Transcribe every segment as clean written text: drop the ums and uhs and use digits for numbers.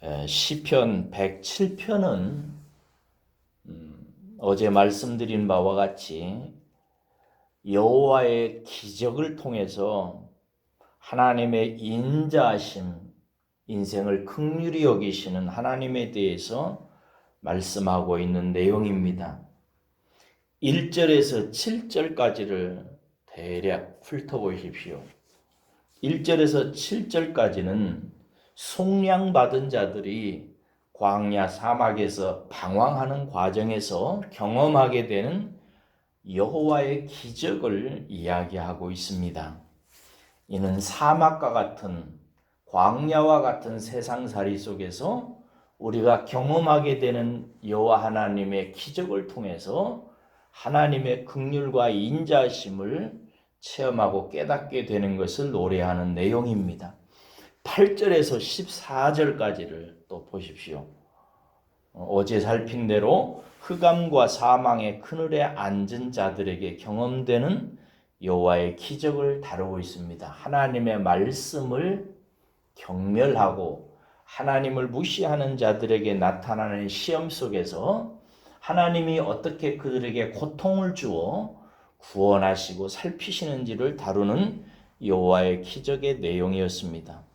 시편 107편은 어제 말씀드린 바와 같이 여호와의 기적을 통해서 하나님의 인자하심, 인생을 긍휼히 여기시는 하나님에 대해서 말씀하고 있는 내용입니다. 1절에서 7절까지를 대략 훑어보십시오. 1절에서 7절까지는 속량받은 자들이 광야 사막에서 방황하는 과정에서 경험하게 되는 여호와의 기적을 이야기하고 있습니다. 이는 사막과 같은 광야와 같은 세상살이 속에서 우리가 경험하게 되는 여호와 하나님의 기적을 통해서 하나님의 긍휼과 인자심을 체험하고 깨닫게 되는 것을 노래하는 내용입니다. 8절에서 14절까지를 또 보십시오. 어제 살핀 대로 흑암과 사망의 그늘에 앉은 자들에게 경험되는 여호와의 기적을 다루고 있습니다. 하나님의 말씀을 경멸하고 하나님을 무시하는 자들에게 나타나는 시험 속에서 하나님이 어떻게 그들에게 고통을 주어 구원하시고 살피시는지를 다루는 여호와의 기적의 내용이었습니다.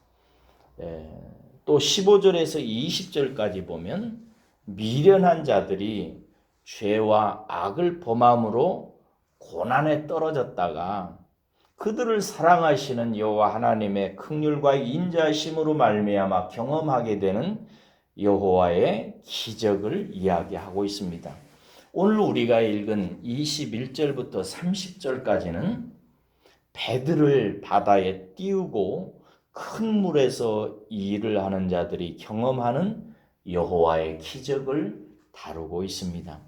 또 15절에서 20절까지 보면 미련한 자들이 죄와 악을 범함으로 고난에 떨어졌다가 그들을 사랑하시는 여호와 하나님의 긍휼과 인자심으로 말미암아 경험하게 되는 여호와의 기적을 이야기하고 있습니다. 오늘 우리가 읽은 21절부터 30절까지는 배들을 바다에 띄우고 큰 물에서 일을 하는 자들이 경험하는 여호와의 기적을 다루고 있습니다.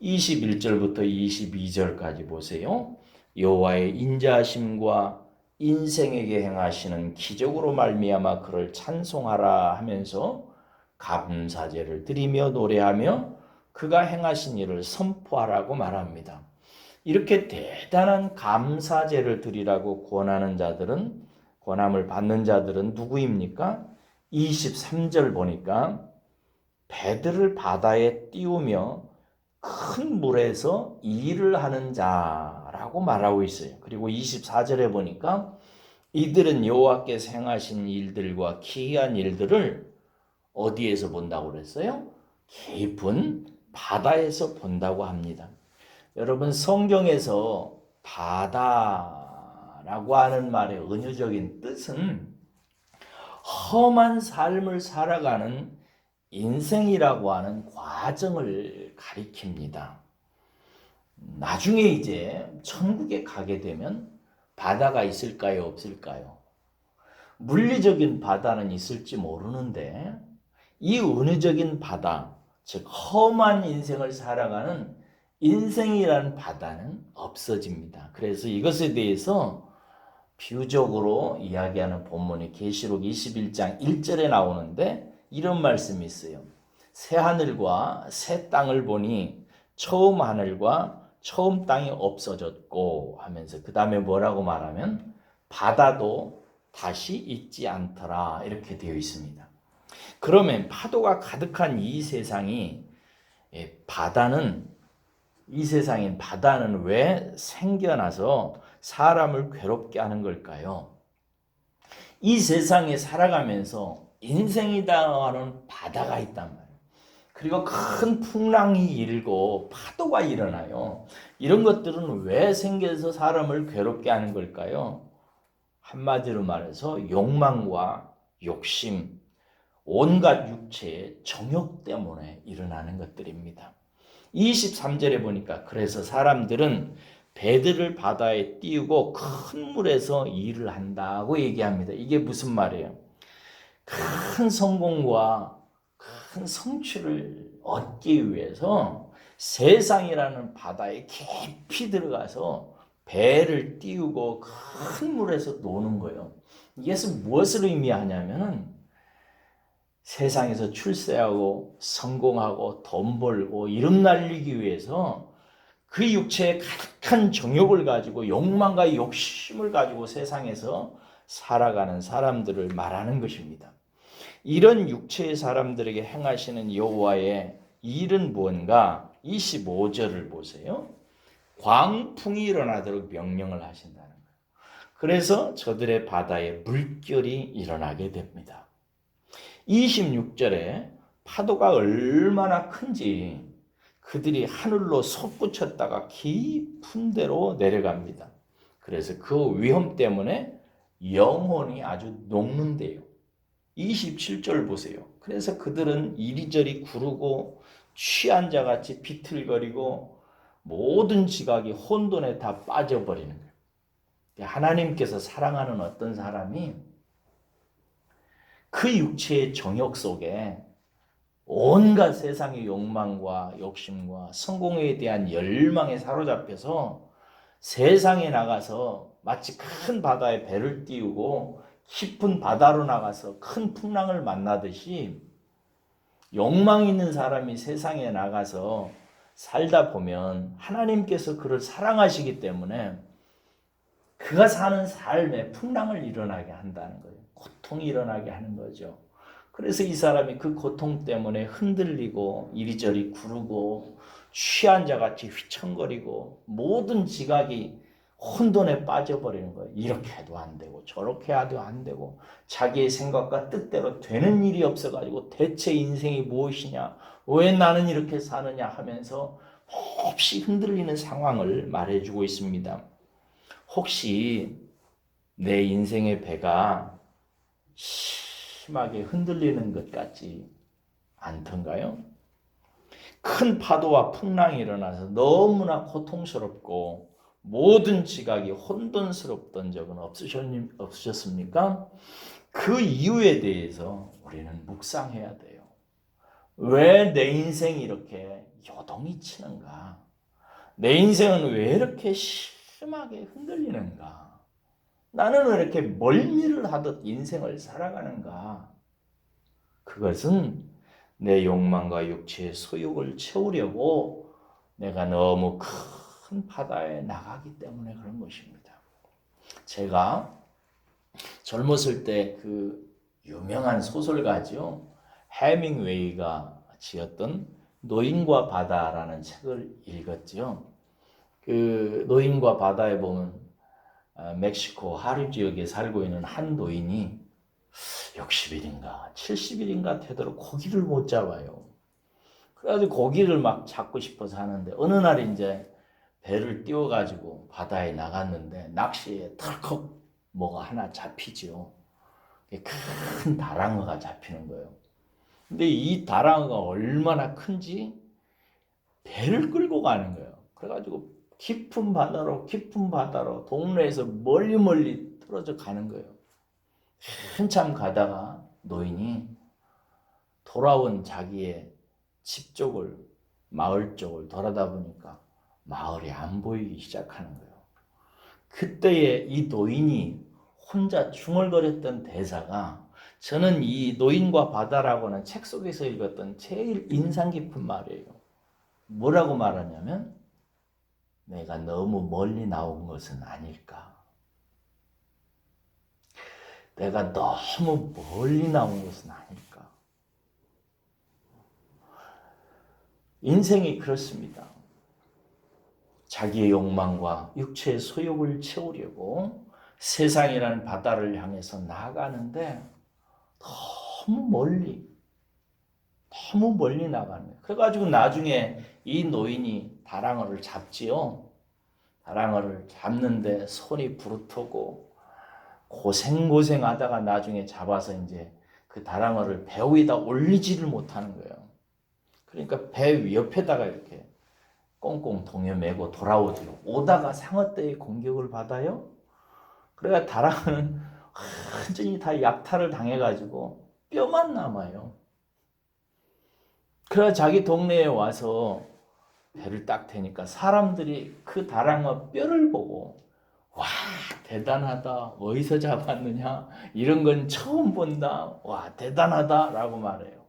21절부터 22절까지 보세요. 여호와의 인자하심과 인생에게 행하시는 기적으로 말미암아 그를 찬송하라 하면서 감사제를 드리며 노래하며 그가 행하신 일을 선포하라고 말합니다. 이렇게 대단한 감사제를 드리라고 권함을 받는 자들은 누구입니까? 23절 보니까 배들을 바다에 띄우며 큰 물에서 일을 하는 자라고 말하고 있어요. 그리고 24절에 보니까 이들은 여호와께서 행하신 일들과 기이한 일들을 어디에서 본다고 그랬어요? 깊은 바다에서 본다고 합니다. 여러분, 성경에서 바다라고 하는 말의 은유적인 뜻은 험한 삶을 살아가는 인생이라고 하는 과정을 가리킵니다. 나중에 이제 천국에 가게 되면 바다가 있을까요, 없을까요? 물리적인 바다는 있을지 모르는데 이 은유적인 바다, 즉 험한 인생을 살아가는 인생이라는 바다는 없어집니다. 그래서 이것에 대해서 비유적으로 이야기하는 본문이 계시록 21장 1절에 나오는데 이런 말씀이 있어요. 새 하늘과 새 땅을 보니 처음 하늘과 처음 땅이 없어졌고 하면서 그 다음에 뭐라고 말하면 바다도 다시 있지 않더라 이렇게 되어 있습니다. 그러면 파도가 가득한 이 세상인 바다는 왜 생겨나서 사람을 괴롭게 하는 걸까요? 이 세상에 살아가면서 인생이다 하는 바다가 있단 말이에요. 그리고 큰 풍랑이 일고 파도가 일어나요. 이런 것들은 왜 생겨서 사람을 괴롭게 하는 걸까요? 한마디로 말해서 욕망과 욕심, 온갖 육체의 정욕 때문에 일어나는 것들입니다. 23절에 보니까 그래서 사람들은 배들을 바다에 띄우고 큰 물에서 일을 한다고 얘기합니다. 이게 무슨 말이에요? 큰 성공과 큰 성취를 얻기 위해서 세상이라는 바다에 깊이 들어가서 배를 띄우고 큰 물에서 노는 거예요. 이것은 무엇을 의미하냐면은 세상에서 출세하고 성공하고 돈 벌고 이름 날리기 위해서 그 육체에 가득한 정욕을 가지고 욕망과 욕심을 가지고 세상에서 살아가는 사람들을 말하는 것입니다. 이런 육체의 사람들에게 행하시는 여호와의 일은 무언가? 25절을 보세요. 광풍이 일어나도록 명령을 하신다는 거예요. 그래서 저들의 바다에 물결이 일어나게 됩니다. 26절에 파도가 얼마나 큰지 그들이 하늘로 솟구쳤다가 깊은 데로 내려갑니다. 그래서 그 위험 때문에 영혼이 아주 녹는데요. 27절 보세요. 그래서 그들은 이리저리 구르고 취한 자같이 비틀거리고 모든 지각이 혼돈에 다 빠져버리는 거예요. 하나님께서 사랑하는 어떤 사람이 그 육체의 정욕 속에 온갖 세상의 욕망과 욕심과 성공에 대한 열망에 사로잡혀서 세상에 나가서 마치 큰 바다에 배를 띄우고 깊은 바다로 나가서 큰 풍랑을 만나듯이 욕망 있는 사람이 세상에 나가서 살다 보면 하나님께서 그를 사랑하시기 때문에 그가 사는 삶에 풍랑을 일어나게 한다는 거예요. 고통이 일어나게 하는 거죠. 그래서 이 사람이 그 고통 때문에 흔들리고 이리저리 구르고 취한 자같이 휘청거리고 모든 지각이 혼돈에 빠져버리는 거예요. 이렇게 해도 안 되고 저렇게 해도 안 되고 자기의 생각과 뜻대로 되는 일이 없어가지고 대체 인생이 무엇이냐, 왜 나는 이렇게 사느냐 하면서 몹시 흔들리는 상황을 말해주고 있습니다. 혹시 내 인생의 배가 심하게 흔들리는 것 같지 않던가요? 큰 파도와 풍랑이 일어나서 너무나 고통스럽고 모든 지각이 혼돈스럽던 적은 없으셨습니까? 그 이유에 대해서 우리는 묵상해야 돼요. 왜 내 인생이 이렇게 요동이 치는가? 내 인생은 왜 이렇게 심하게 흔들리는가? 나는 왜 이렇게 멀미를 하듯 인생을 살아가는가? 그것은 내 욕망과 육체의 소욕을 채우려고 내가 너무 큰 바다에 나가기 때문에 그런 것입니다. 제가 젊었을 때 그 유명한 소설가죠. 해밍웨이가 지었던 노인과 바다라는 책을 읽었죠. 그 노인과 바다에 보면 멕시코 하루 지역에 살고 있는 한 노인이 60일인가 70일인가 되도록 고기를 못 잡아요. 그래가지고 고기를 막 잡고 싶어서 하는데 어느 날 이제 배를 띄워가지고 바다에 나갔는데 낚시에 털컥 뭐가 하나 잡히죠. 큰 다랑어가 잡히는 거예요. 근데 이 다랑어가 얼마나 큰지 배를 끌고 가는 거예요. 그래가지고 깊은 바다로 동네에서 멀리 떨어져 가는 거예요. 한참 가다가 노인이 돌아온 자기의 집 쪽을, 마을 쪽을 돌아다 보니까 마을이 안 보이기 시작하는 거예요. 그때에 이 노인이 혼자 중얼거렸던 대사가 저는 이 노인과 바다라고는 책 속에서 읽었던 제일 인상 깊은 말이에요. 뭐라고 말하냐면 내가 너무 멀리 나온 것은 아닐까. 내가 너무 멀리 나온 것은 아닐까. 인생이 그렇습니다. 자기의 욕망과 육체의 소욕을 채우려고 세상이라는 바다를 향해서 나아가는데 너무 멀리 나가는 거예요. 그래가지고 나중에 이 노인이 다랑어를 잡지요. 다랑어를 잡는데 손이 부르트고 고생하다가 나중에 잡아서 이제 그 다랑어를 배 위에다 올리지를 못하는 거예요. 그러니까 배 옆에다가 이렇게 꽁꽁 동여매고 돌아오죠. 오다가 상어떼의 공격을 받아요. 그래야 다랑어는 완전히 다 약탈을 당해가지고 뼈만 남아요. 그래야 자기 동네에 와서 배를 딱 대니까 사람들이 그 다랑어 뼈를 보고 와 대단하다, 어디서 잡았느냐, 이런 건 처음 본다, 와 대단하다 라고 말해요.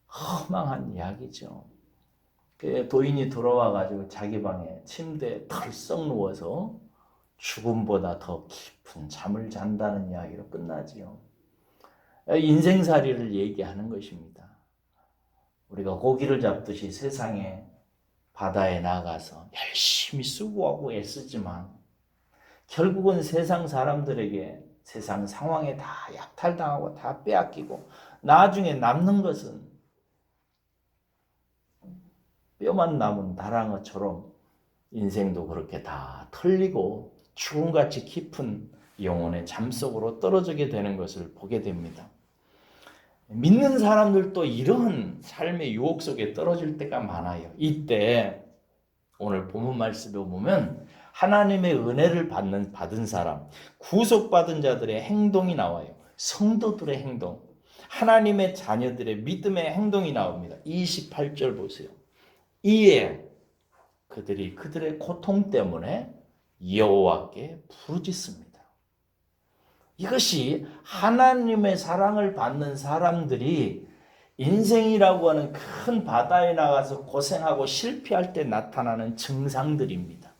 허망한 이야기죠. 그 도인이 돌아와가지고 자기 방에 침대에 털썩 누워서 죽음보다 더 깊은 잠을 잔다는 이야기로 끝나지요. 인생살이를 얘기하는 것입니다. 우리가 고기를 잡듯이 세상에 바다에 나가서 열심히 수고하고 애쓰지만 결국은 세상 사람들에게 세상 상황에 다 약탈당하고 다 빼앗기고 나중에 남는 것은 뼈만 남은 다랑어처럼 인생도 그렇게 다 털리고 죽음같이 깊은 영혼의 잠속으로 떨어지게 되는 것을 보게 됩니다. 믿는 사람들도 이런 삶의 유혹 속에 떨어질 때가 많아요. 이때 오늘 본문 말씀에 보면 하나님의 은혜를 받은 사람, 구속받은 자들의 행동이 나와요. 성도들의 행동, 하나님의 자녀들의 믿음의 행동이 나옵니다. 28절 보세요. 이에 그들이 그들의 고통 때문에 여호와께 부르짖습니다. 이것이 하나님의 사랑을 받는 사람들이 인생이라고 하는 큰 바다에 나가서 고생하고 실패할 때 나타나는 증상들입니다.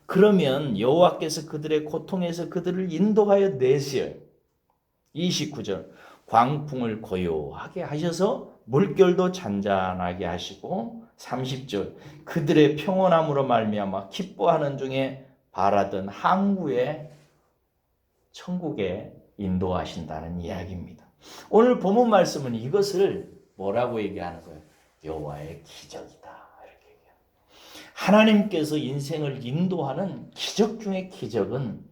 그러면 여호와께서 그들의 고통에서 그들을 인도하여 내세요. 29절 광풍을 고요하게 하셔서 물결도 잔잔하게 하시고 30절 그들의 평온함으로 말미암아 기뻐하는 중에 바라던 항구에 천국에 인도하신다는 이야기입니다. 오늘 본문 말씀은 이것을 뭐라고 얘기하는 거예요? 여호와의 기적이다. 이렇게 얘기해요. 하나님께서 인생을 인도하는 기적 중의 기적은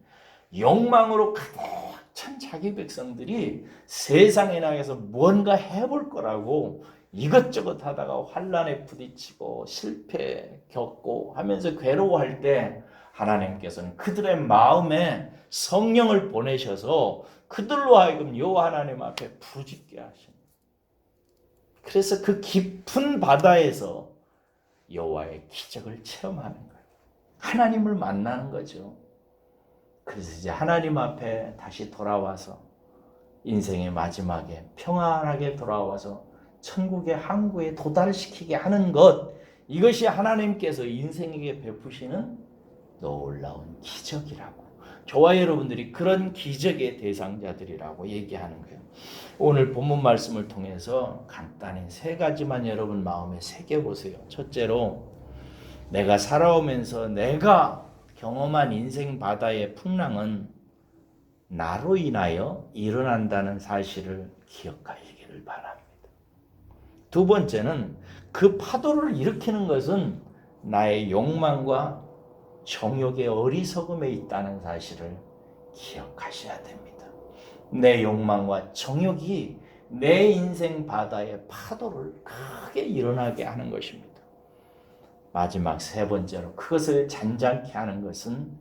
욕망으로 가득 찬 자기 백성들이 세상에 나가서 무언가 해볼 거라고 이것저것 하다가 환난에 부딪히고 실패 겪고 하면서 괴로워할 때 하나님께서는 그들의 마음에 성령을 보내셔서 그들로 하여금 여호와 하나님 앞에 부르짖게 하십니다. 그래서 그 깊은 바다에서 여호와의 기적을 체험하는 거예요. 하나님을 만나는 거죠. 그래서 이제 하나님 앞에 다시 돌아와서 인생의 마지막에 평안하게 돌아와서 천국의 항구에 도달시키게 하는 것, 이것이 하나님께서 인생에게 베푸시는 놀라운 기적이라고, 저와 여러분들이 그런 기적의 대상자들이라고 얘기하는 거예요. 오늘 본문 말씀을 통해서 간단히 세 가지만 여러분 마음에 새겨보세요. 첫째로, 내가 살아오면서 내가 경험한 인생 바다의 풍랑은 나로 인하여 일어난다는 사실을 기억하시기를 바랍니다. 두 번째는 그 파도를 일으키는 것은 나의 욕망과 정욕의 어리석음에 있다는 사실을 기억하셔야 됩니다. 내 욕망과 정욕이 내 인생 바다의 파도를 크게 일어나게 하는 것입니다. 마지막 세 번째로 그것을 잔잔케 하는 것은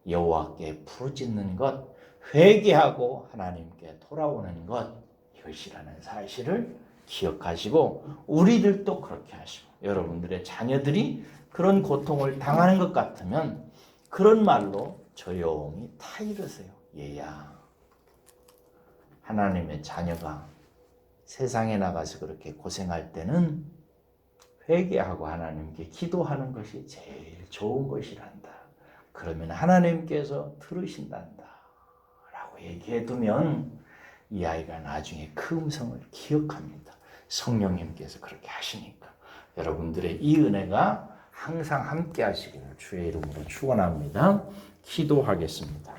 여호와께 부르짖는 것, 회개하고 하나님께 돌아오는 것, 이것이라는 사실을 기억하시고 우리들도 그렇게 하시고 여러분들의 자녀들이 그런 고통을 당하는 것 같으면 그런 말로 조용히 타이르세요. 얘야, 하나님의 자녀가 세상에 나가서 그렇게 고생할 때는 회개하고 하나님께 기도하는 것이 제일 좋은 것이란다. 그러면 하나님께서 들으신단다 라고 얘기해두면 이 아이가 나중에 그 음성을 기억합니다. 성령님께서 그렇게 하시니까. 여러분들의 이 은혜가 항상 함께 하시기를 주의 이름으로 축원합니다. 기도하겠습니다.